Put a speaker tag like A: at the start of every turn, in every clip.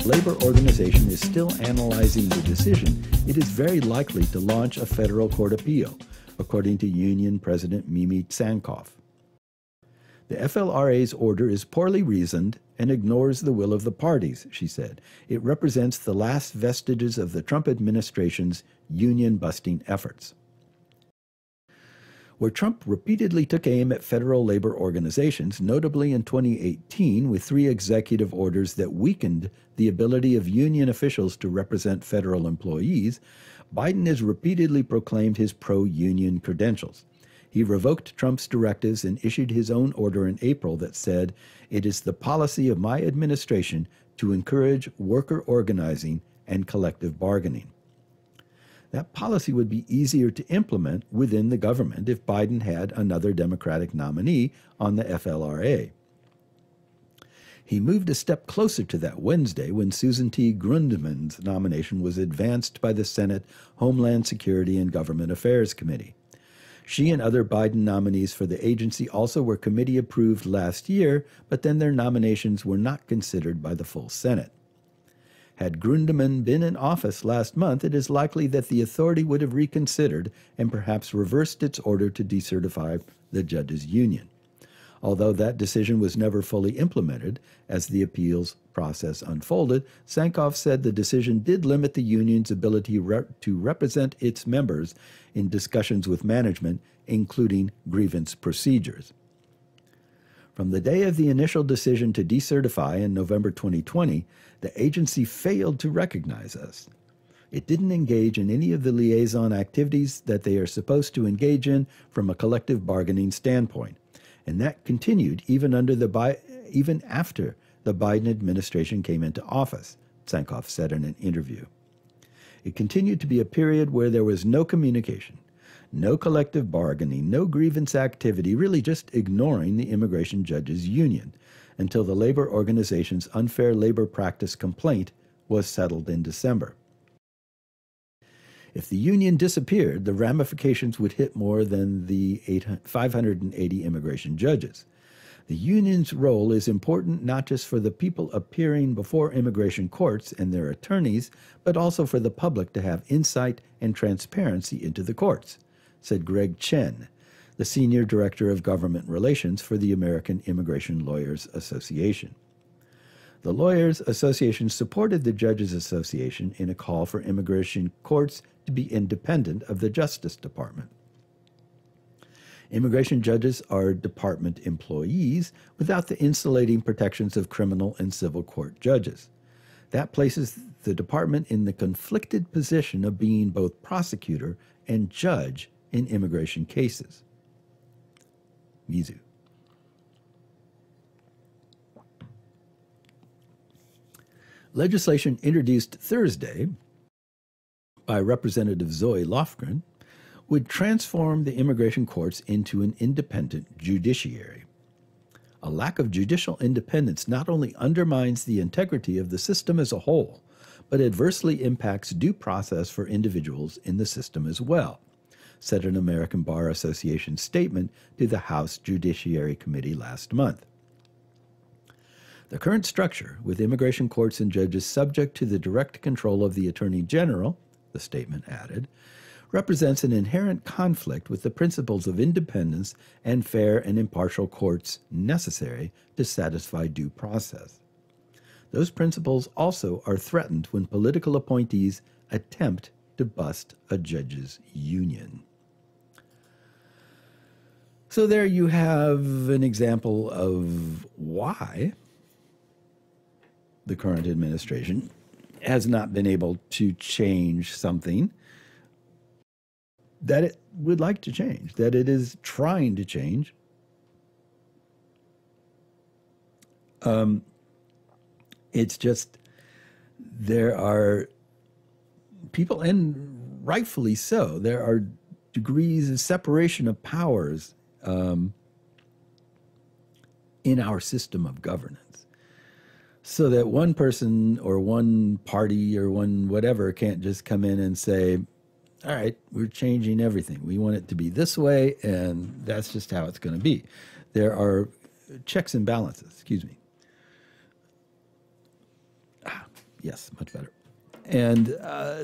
A: labor organization is still analyzing the decision, it is very likely to launch a federal court appeal, according to Union President Mimi Tsankoff. The FLRA's order is poorly reasoned and ignores the will of the parties, she said. It represents the last vestiges of the Trump administration's union-busting efforts. Where Trump repeatedly took aim at federal labor organizations, notably in 2018 with 3 executive orders that weakened the ability of union officials to represent federal employees, Biden has repeatedly proclaimed his pro-union credentials. He revoked Trump's directives and issued his own order in April that said, "It is the policy of my administration to encourage worker organizing and collective bargaining." That policy would be easier to implement within the government if Biden had another Democratic nominee on the FLRA. He moved a step closer to that Wednesday when Susan T. Grundmann's nomination was advanced by the Senate Homeland Security and Government Affairs Committee. She and other Biden nominees for the agency also were committee approved last year, but then their nominations were not considered by the full Senate. Had Grundmann been in office last month, it is likely that the authority would have reconsidered and perhaps reversed its order to decertify the judges' union. Although that decision was never fully implemented as the appeals process unfolded, Tsankoff said the decision did limit the union's ability to represent its members in discussions with management, including grievance procedures. From the day of the initial decision to decertify in November 2020, the agency failed to recognize us. It didn't engage in any of the liaison activities that they are supposed to engage in from a collective bargaining standpoint. And that continued even after the Biden administration came into office, Tsankoff said in an interview. It continued to be a period where there was no communication, no collective bargaining, no grievance activity, really just ignoring the immigration judges' union, until the labor organization's unfair labor practice complaint was settled in December. If the union disappeared, the ramifications would hit more than the 580 immigration judges. The union's role is important not just for the people appearing before immigration courts and their attorneys, but also for the public to have insight and transparency into the courts, said Greg Chen, the Senior Director of Government Relations for the American Immigration Lawyers Association. The Lawyers Association supported the Judges Association in a call for immigration courts to be independent of the Justice Department. Immigration judges are department employees without the insulating protections of criminal and civil court judges. That places the department in the conflicted position of being both prosecutor and judge in immigration cases. Mizu. Legislation introduced Thursday by Representative Zoe Lofgren would transform the immigration courts into an independent judiciary. A lack of judicial independence not only undermines the integrity of the system as a whole, but adversely impacts due process for individuals in the system as well, said an American Bar Association statement to the House Judiciary Committee last month. The current structure, with immigration courts and judges subject to the direct control of the Attorney General, the statement added, represents an inherent conflict with the principles of independence and fair and impartial courts necessary to satisfy due process. Those principles also are threatened when political appointees attempt to bust a judge's union. So there you have an example of why the current administration has not been able to change something that it would like to change, that it is trying to change. It's just there are people, and rightfully so, there are degrees of separation of powers in our system of governance. So that one person or one party or one whatever can't just come in and say, all right, we're changing everything. We want it to be this way, and that's just how it's going to be. There are checks and balances, excuse me. Yes, much better. And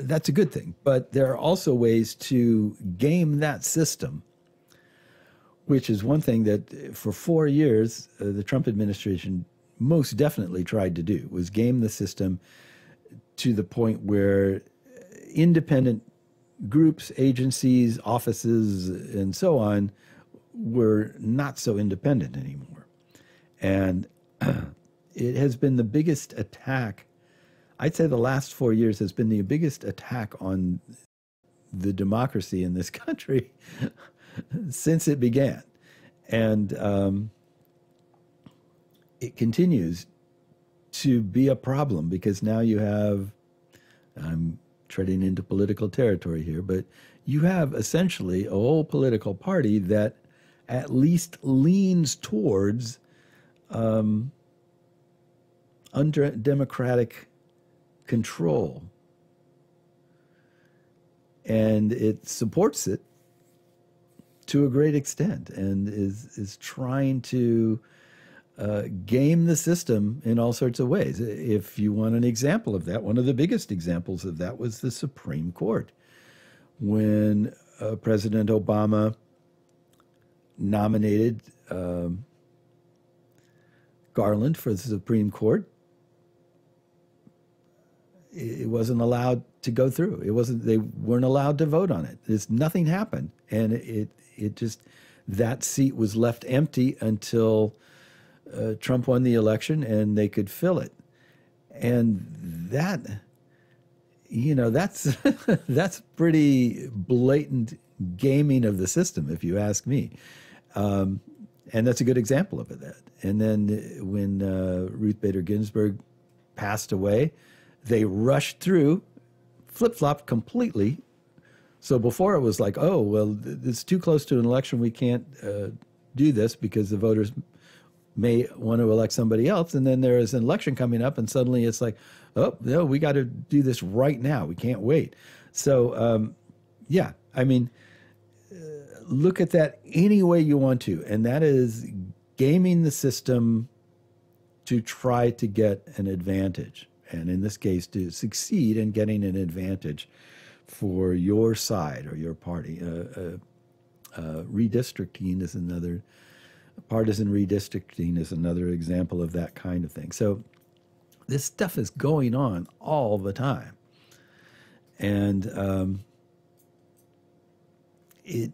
A: that's a good thing. But there are also ways to game that system, which is one thing that for 4 years, the Trump administration most definitely tried to do, was game the system to the point where independent groups, agencies, offices, and so on were not so independent anymore. And it has been the biggest attack. I'd say the last 4 years has been the biggest attack on the democracy in this country since it began. And it continues to be a problem because now you have, I'm treading into political territory here, but you have essentially a whole political party that at least leans towards undemocratic control. And it supports it to a great extent and is trying to game the system in all sorts of ways. If you want an example of that, one of the biggest examples of that was the Supreme Court. When President Obama nominated Garland for the Supreme Court, it wasn't allowed to go through. They weren't allowed to vote on it. Nothing happened. And it just, that seat was left empty until Trump won the election and they could fill it. And that, that's that's pretty blatant gaming of the system, if you ask me. And that's a good example of that. And then when Ruth Bader Ginsburg passed away, they rushed through, flip-flopped completely. So before it was like, oh, well, it's too close to an election. We can't do this because the voters may want to elect somebody else. And then there is an election coming up, and suddenly it's like, oh, no, we got to do this right now. We can't wait. So, yeah, I mean, look at that any way you want to. And that is gaming the system to try to get an advantage. And in this case, to succeed in getting an advantage for your side or your party. Redistricting is another, partisan redistricting is another example of that kind of thing. So this stuff is going on all the time. And it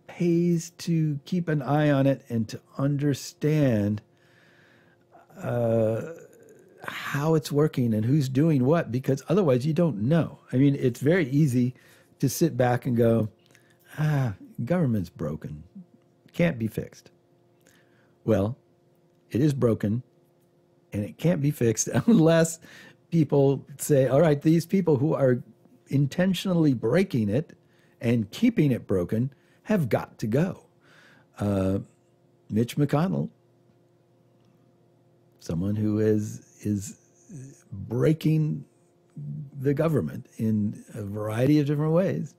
A: pays to keep an eye on it and to understand how it's working and who's doing what, because otherwise you don't know. I mean, it's very easy to sit back and go, government's broken, can't be fixed. Well, it is broken and it can't be fixed unless people say, all right, these people who are intentionally breaking it and keeping it broken have got to go. Mitch McConnell, someone who is breaking the government in a variety of different ways.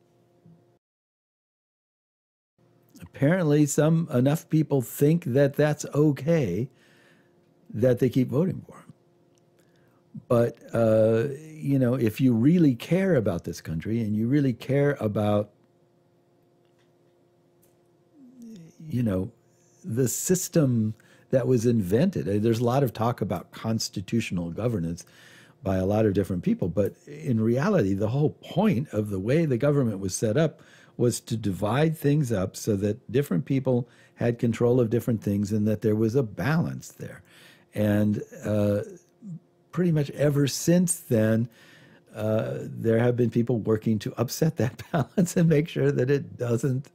A: Apparently, enough people think that that's okay that they keep voting for him. But, if you really care about this country and you really care about, the system that was invented. There's a lot of talk about constitutional governance by a lot of different people, but in reality, the whole point of the way the government was set up was to divide things up so that different people had control of different things and that there was a balance there. And pretty much ever since then, there have been people working to upset that balance and make sure that it doesn't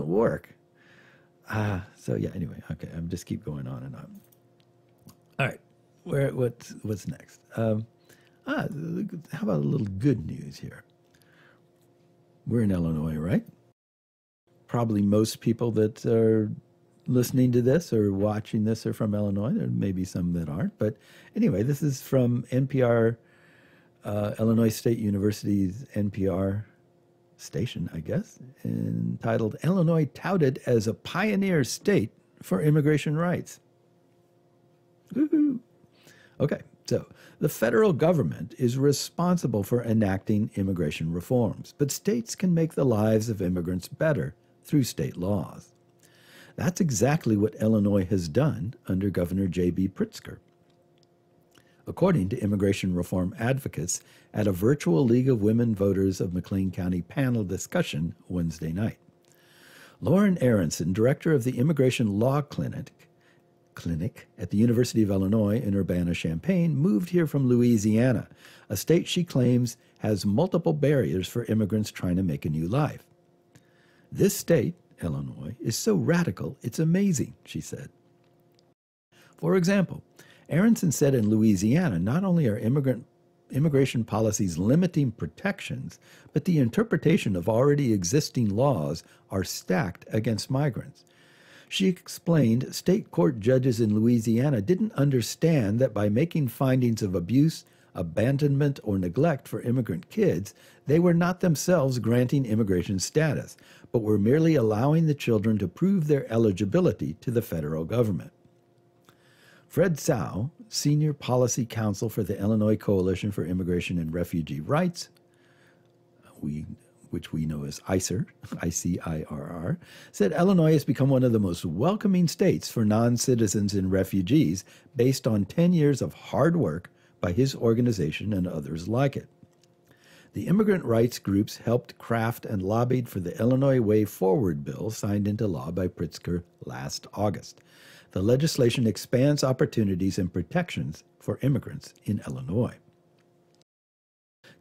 A: work. So yeah, anyway, okay, I'm just keep going on and on. All right, what's next? How about a little good news here? We're in Illinois, right? Probably most people that are listening to this or watching this are from Illinois. There may be some that aren't, but anyway, this is from NPR, Illinois State University's NPR station, I guess, entitled "Illinois Touted as a Pioneer State for Immigration Rights." Woo-hoo. Okay, So, the federal government is responsible for enacting immigration reforms, but states can make the lives of immigrants better through state laws. That's exactly what Illinois has done under Governor J.B. Pritzker. According to immigration reform advocates at a virtual League of Women Voters of McLean County panel discussion Wednesday night. Lauren Aronson, director of the Immigration Law Clinic at the University of Illinois in Urbana-Champaign, moved here from Louisiana, a state she claims has multiple barriers for immigrants trying to make a new life. This state, Illinois, is so radical, it's amazing, she said. For example, Aronson said in Louisiana, not only are immigration policies limiting protections, but the interpretation of already existing laws are stacked against migrants. She explained state court judges in Louisiana didn't understand that by making findings of abuse, abandonment, or neglect for immigrant kids, they were not themselves granting immigration status, but were merely allowing the children to prove their eligibility to the federal government. Fred Tsao, Senior Policy Counsel for the Illinois Coalition for Immigration and Refugee Rights, which we know as ICIRR, I-C-I-R-R, said Illinois has become one of the most welcoming states for non-citizens and refugees based on 10 years of hard work by his organization and others like it. The immigrant rights groups helped craft and lobbied for the Illinois Way Forward bill signed into law by Pritzker last August. The legislation expands opportunities and protections for immigrants in Illinois.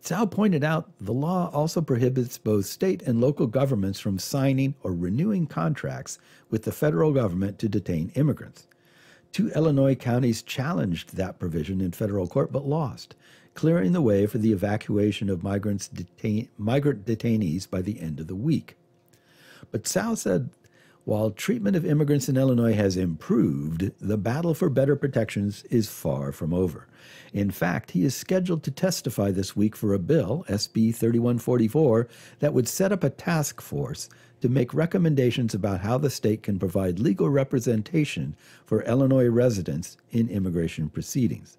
A: Tsao pointed out the law also prohibits both state and local governments from signing or renewing contracts with the federal government to detain immigrants. 2 Illinois counties challenged that provision in federal court but lost, clearing the way for the evacuation of migrant detainees by the end of the week. But Tsao said, while treatment of immigrants in Illinois has improved, the battle for better protections is far from over. In fact, he is scheduled to testify this week for a bill, SB 3144, that would set up a task force to make recommendations about how the state can provide legal representation for Illinois residents in immigration proceedings.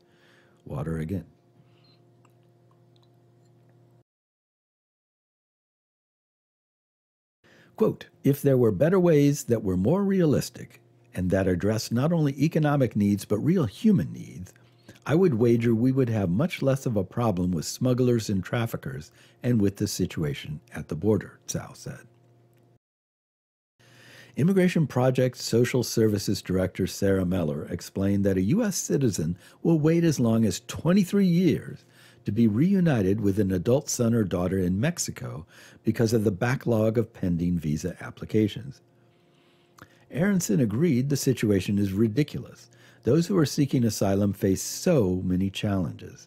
A: Water again. Quote, if there were better ways that were more realistic and that addressed not only economic needs but real human needs, I would wager we would have much less of a problem with smugglers and traffickers and with the situation at the border, Tsao said. Immigration Project Social Services Director Sarah Meller explained that a U.S. citizen will wait as long as 23 years to be reunited with an adult son or daughter in Mexico because of the backlog of pending visa applications. Aronson agreed the situation is ridiculous. Those who are seeking asylum face so many challenges.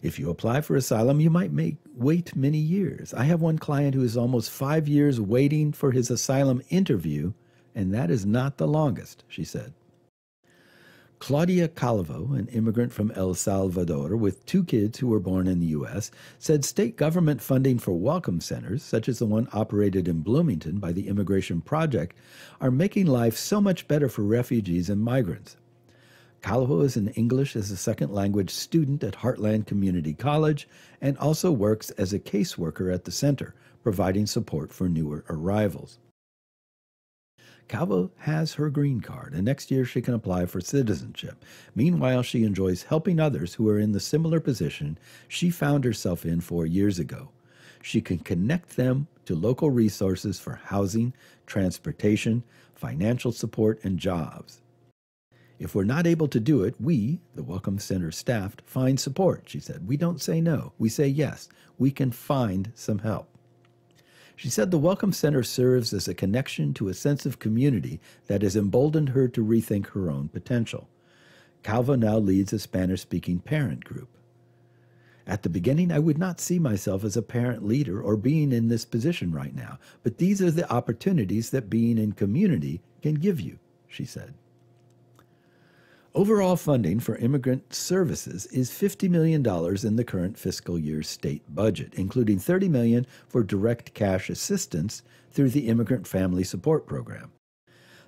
A: If you apply for asylum, you might wait many years. I have one client who is almost 5 years waiting for his asylum interview, and that is not the longest, she said. Claudia Calvo, an immigrant from El Salvador with 2 kids who were born in the U.S., said state government funding for welcome centers, such as the one operated in Bloomington by the Immigration Project, are making life so much better for refugees and migrants. Calvo is an English as a second language student at Heartland Community College and also works as a caseworker at the center, providing support for newer arrivals. Calvo has her green card, and next year she can apply for citizenship. Meanwhile, she enjoys helping others who are in the similar position she found herself in 4 years ago. She can connect them to local resources for housing, transportation, financial support, and jobs. If we're not able to do it, we, the Welcome Center staff, find support, she said. We don't say no, we say yes. We can find some help. She said the Welcome Center serves as a connection to a sense of community that has emboldened her to rethink her own potential. Calvo now leads a Spanish-speaking parent group. At the beginning, I would not see myself as a parent leader or being in this position right now, but these are the opportunities that being in community can give you, she said. Overall funding for immigrant services is $50 million in the current fiscal year state budget, including $30 million for direct cash assistance through the Immigrant Family Support Program.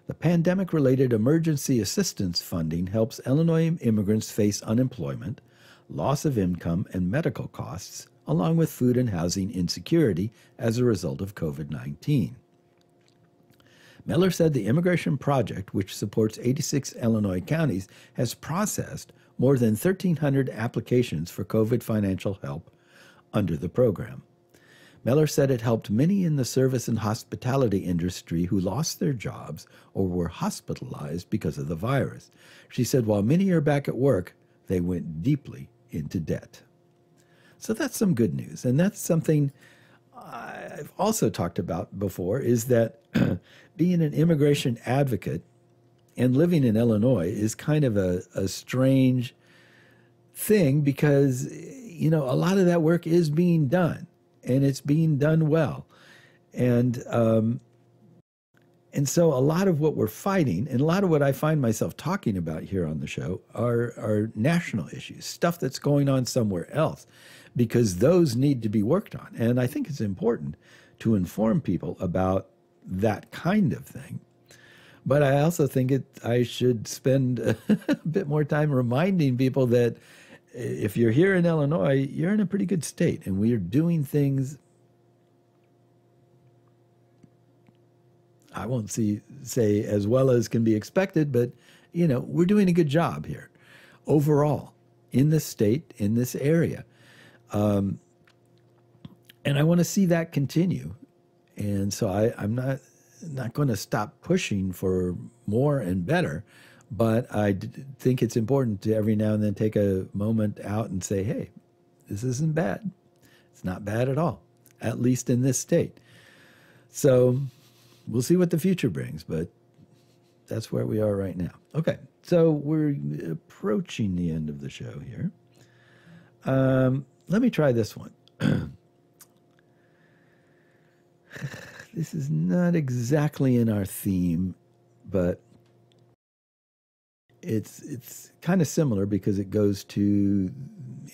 A: The pandemic-related emergency assistance funding helps Illinois immigrants face unemployment, loss of income, and medical costs, along with food and housing insecurity as a result of COVID-19. Miller said the Immigration Project, which supports 86 Illinois counties, has processed more than 1,300 applications for COVID financial help under the program. Miller said it helped many in the service and hospitality industry who lost their jobs or were hospitalized because of the virus. She said while many are back at work, they went deeply into debt. So that's some good news. And that's something I've also talked about before, is that being an immigration advocate and living in Illinois is kind of a strange thing because, a lot of that work is being done. And it's being done well. And so a lot of what we're fighting, and a lot of what I find myself talking about here on the show, are national issues, stuff that's going on somewhere else, because those need to be worked on. And I think it's important to inform people about that kind of thing. But I also think I should spend a bit more time reminding people that if you're here in Illinois, you're in a pretty good state, and we are doing things, I won't say as well as can be expected, but, we're doing a good job here overall in this state, in this area. And I want to see that continue. And so I'm not going to stop pushing for more and better. But I think it's important to every now and then take a moment out and say, hey, this isn't bad. It's not bad at all, at least in this state. So we'll see what the future brings, but that's where we are right now. Okay, so we're approaching the end of the show here. Let me try this one. This is not exactly in our theme, but it's kind of similar because it goes to,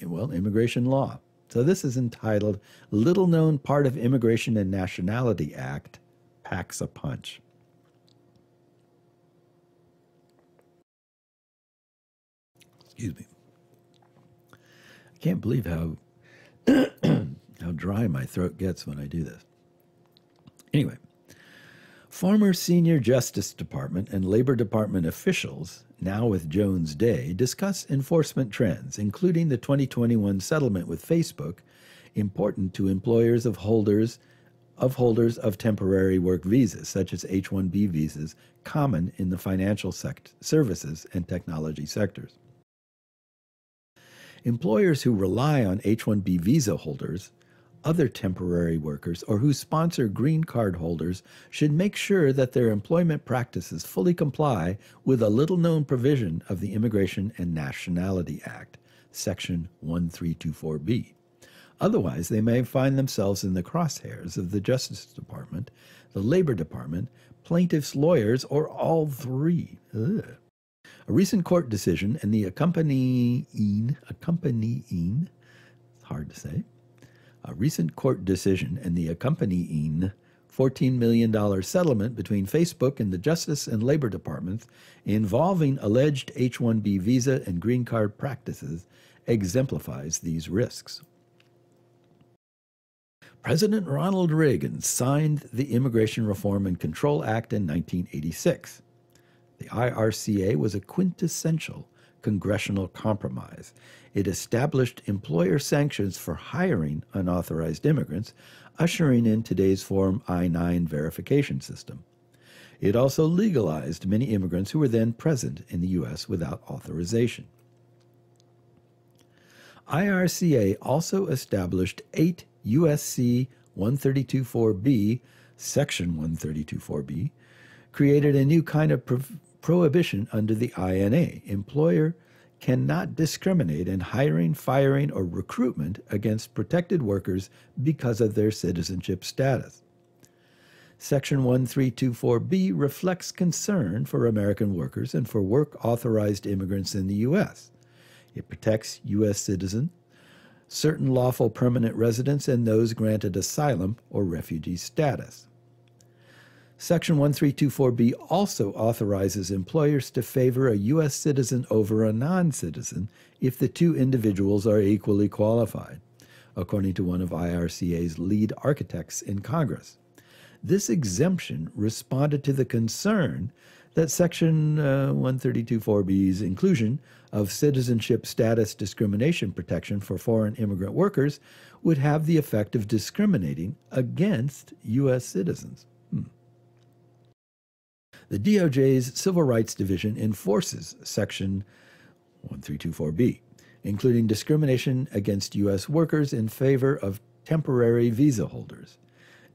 A: immigration law. So this is entitled Little Known Part of Immigration and Nationality Act Packs a Punch. Excuse me. I can't believe how how dry my throat gets when I do this. Anyway, former senior Justice Department and Labor Department officials, now with Jones Day, discuss enforcement trends, including the 2021 settlement with Facebook, important to employers of holders of temporary work visas, such as H-1B visas, common in the financial services and technology sectors. Employers who rely on H-1B visa holders, other temporary workers, or who sponsor green card holders should make sure that their employment practices fully comply with a little-known provision of the Immigration and Nationality Act, Section 1324B. Otherwise, they may find themselves in the crosshairs of the Justice Department, the Labor Department, plaintiffs' lawyers, or all three. Ugh. A recent court decision and the accompanying, it's hard to say, a recent court decision and the accompanying $14 million settlement between Facebook and the Justice and Labor Departments involving alleged H-1B visa and green card practices exemplifies these risks. President Ronald Reagan signed the Immigration Reform and Control Act in 1986. The IRCA was a quintessential congressional compromise. It established employer sanctions for hiring unauthorized immigrants, ushering in today's Form I-9 verification system. It also legalized many immigrants who were then present in the U.S. without authorization. IRCA also established 8 U.S.C. 132.4b, Section 132.4b, created a new kind of prohibition under the INA. Employer cannot discriminate in hiring, firing, or recruitment against protected workers because of their citizenship status. Section 1324B reflects concern for American workers and for work-authorized immigrants in the U.S. It protects U.S. citizens, certain lawful permanent residents, and those granted asylum or refugee status. Section 1324B also authorizes employers to favor a U.S. citizen over a non-citizen if the two individuals are equally qualified, according to one of IRCA's lead architects in Congress. This exemption responded to the concern that Section 1324B's inclusion of citizenship status discrimination protection for foreign immigrant workers would have the effect of discriminating against U.S. citizens. The DOJ's Civil Rights Division enforces Section 1324B, including discrimination against U.S. workers in favor of temporary visa holders.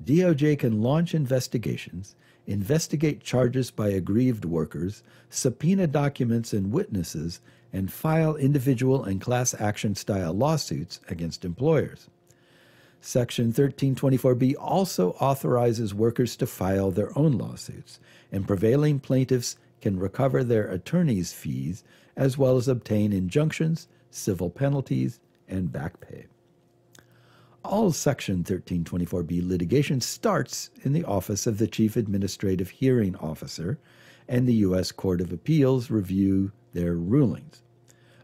A: DOJ can launch investigations, investigate charges by aggrieved workers, subpoena documents and witnesses, and file individual and class action style lawsuits against employers. Section 1324B also authorizes workers to file their own lawsuits, and prevailing plaintiffs can recover their attorney's fees as well as obtain injunctions, civil penalties, and back pay. All Section 1324B litigation starts in the Office of the Chief Administrative Hearing Officer, and the U.S. Court of Appeals review their rulings.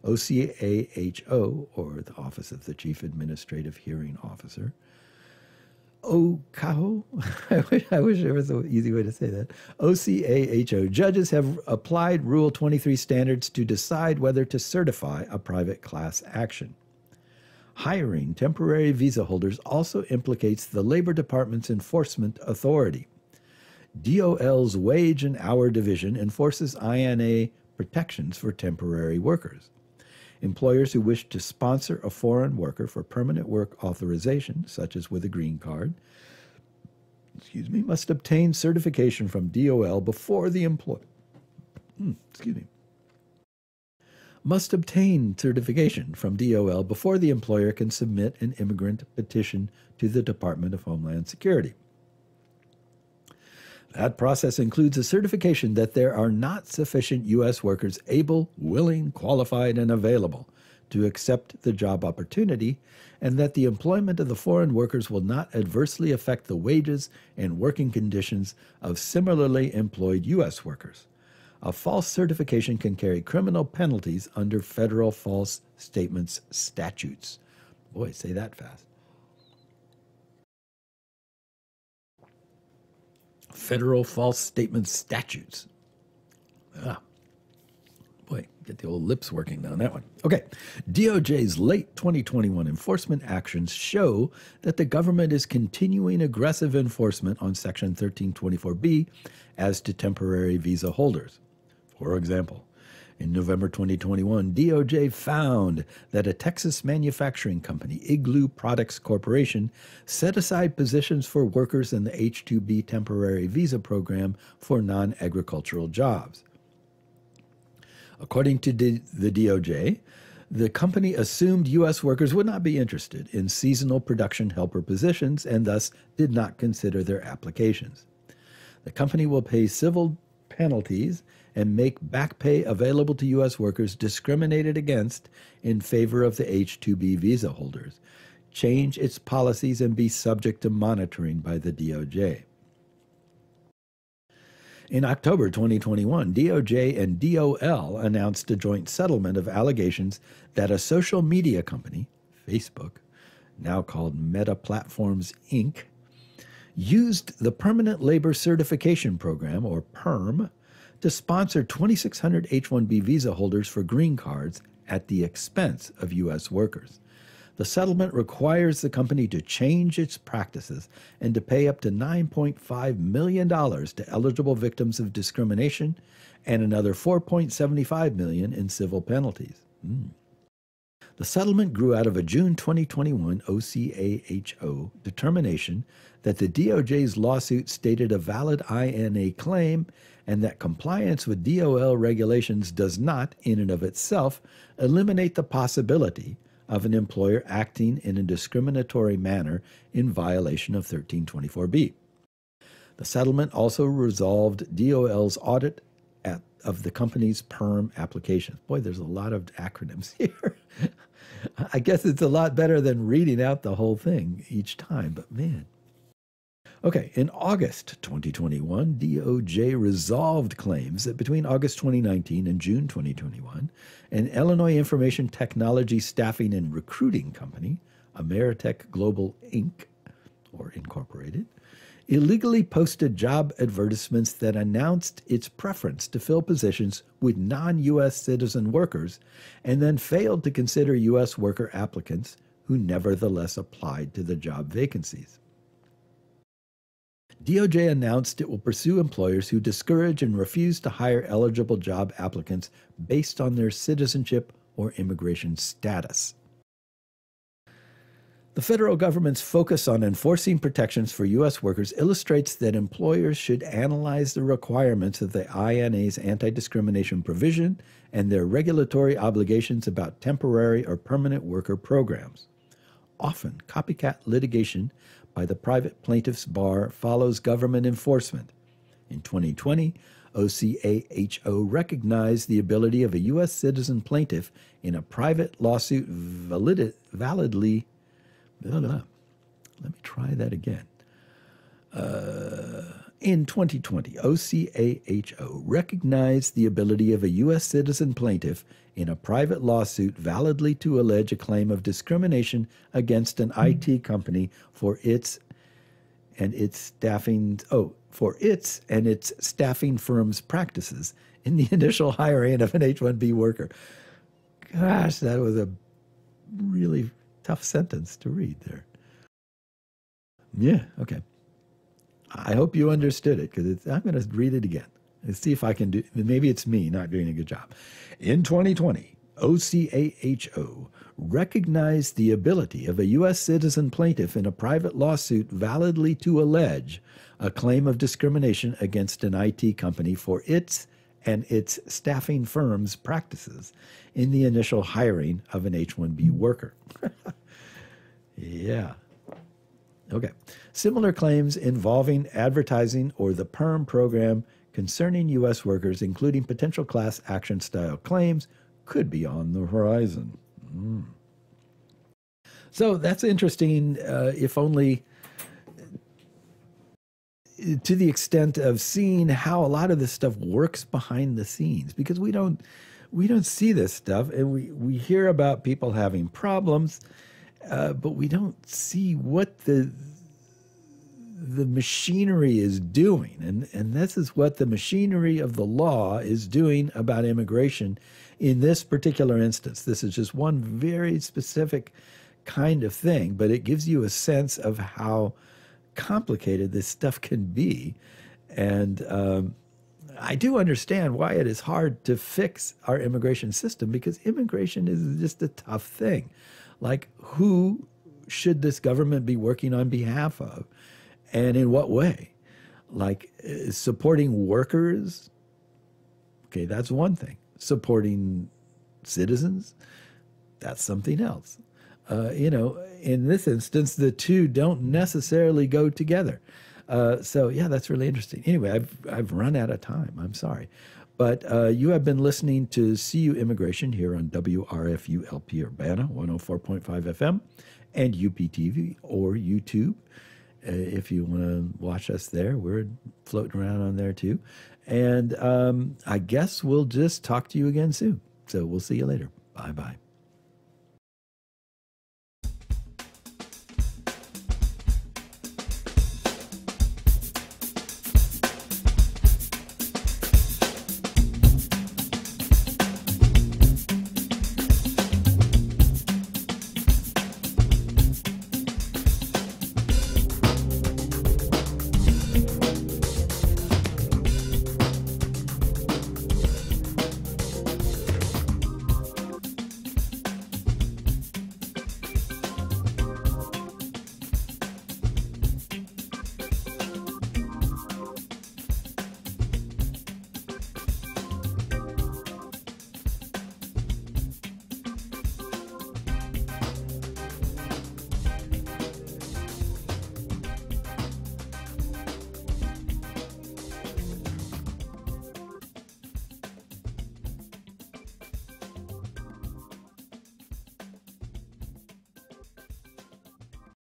A: OCAHO, or the Office of the Chief Administrative Hearing Officer, OCAHO, I wish there was an easy way to say that. OCAHO, judges have applied Rule 23 standards to decide whether to certify a private class action. Hiring temporary visa holders also implicates the Labor Department's enforcement authority. DOL's Wage and Hour Division enforces INA protections for temporary workers. Employers who wish to sponsor a foreign worker for permanent work authorization, such as with a green card, must obtain certification from DOL before the must obtain certification from DOL before the employer can submit an immigrant petition to the Department of Homeland Security. That process includes a certification that there are not sufficient U.S. workers able, willing, qualified, and available to accept the job opportunity, and that the employment of the foreign workers will not adversely affect the wages and working conditions of similarly employed U.S. workers. A false certification can carry criminal penalties under federal false statements statutes. Boy, say that fast. Federal false statement statutes. Boy, get the old lips working on that one. Okay, DOJ's late 2021 enforcement actions show that the government is continuing aggressive enforcement on Section 1324B as to temporary visa holders. For example, in November 2021, DOJ found that a Texas manufacturing company, Igloo Products Corporation, set aside positions for workers in the H-2B temporary visa program for non-agricultural jobs. According to the DOJ, the company assumed U.S. workers would not be interested in seasonal production helper positions and thus did not consider their applications. The company will pay civil penalties and make back pay available to U.S. workers discriminated against in favor of the H-2B visa holders, change its policies, and be subject to monitoring by the DOJ. In October 2021, DOJ and DOL announced a joint settlement of allegations that a social media company, Facebook, now called Meta Platforms, Inc., used the Permanent Labor Certification Program, or PERM, to sponsor 2,600 H-1B visa holders for green cards at the expense of U.S. workers. The settlement requires the company to change its practices and to pay up to $9.5 million to eligible victims of discrimination and another $4.75 million in civil penalties. The settlement grew out of a June 2021 OCAHO determination that the DOJ's lawsuit stated a valid INA claim and that compliance with DOL regulations does not, in and of itself, eliminate the possibility of an employer acting in a discriminatory manner in violation of 1324B. The settlement also resolved DOL's audit of the company's PERM applications. Boy, there's a lot of acronyms here. I guess it's a lot better than reading out the whole thing each time, but man. Okay, in August 2021, DOJ resolved claims that between August 2019 and June 2021, an Illinois information technology staffing and recruiting company, Ameritech Global Inc., or Incorporated, illegally posted job advertisements that announced its preference to fill positions with non-U.S. citizen workers and then failed to consider U.S. worker applicants who nevertheless applied to the job vacancies. DOJ announced it will pursue employers who discourage and refuse to hire eligible job applicants based on their citizenship or immigration status. The federal government's focus on enforcing protections for U.S. workers illustrates that employers should analyze the requirements of the INA's anti-discrimination provision and their regulatory obligations about temporary or permanent worker programs. Often, copycat litigation by the private plaintiff's bar follows government enforcement. In 2020, OCAHO recognized the ability of a U.S. citizen plaintiff in a private lawsuit validly. Let me try that again. In 2020, OCAHO recognized the ability of a U.S. citizen plaintiff in a private lawsuit validly to allege a claim of discrimination against an IT company for its staffing firm's practices in the initial hiring of an H-1B worker. Gosh, that was a really tough sentence to read there. Yeah, okay. I hope you understood it, because I'm going to read it again and see if I can do. Maybe it's me not doing a good job. In 2020, OCAHO recognized the ability of a U.S. citizen plaintiff in a private lawsuit validly to allege a claim of discrimination against an IT company for its and its staffing firm's practices in the initial hiring of an H-1B worker. Yeah. Okay. Similar claims involving advertising or the PERM program concerning U.S. workers, including potential class action style claims, could be on the horizon. So that's interesting, if only to the extent of seeing how a lot of this stuff works behind the scenes, because we don't see this stuff, and we hear about people having problems, but we don't see what the machinery is doing. And this is what the machinery of the law is doing about immigration in this particular instance. This is just one very specific kind of thing, but it gives you a sense of how complicated this stuff can be. And I do understand why it is hard to fix our immigration system, because immigration is just a tough thing. Like, who should this government be working on behalf of? And in what way? Like, supporting workers? Okay, that's one thing. Supporting citizens? That's something else. In this instance, the two don't necessarily go together. So, yeah, that's really interesting. Anyway, I've run out of time. I'm sorry. But you have been listening to CU Immigration here on WRFU-LP Urbana, 104.5 FM, and UPTV or YouTube. If you want to watch us there, we're floating around on there too. And I guess we'll just talk to you again soon. So we'll see you later. Bye-bye.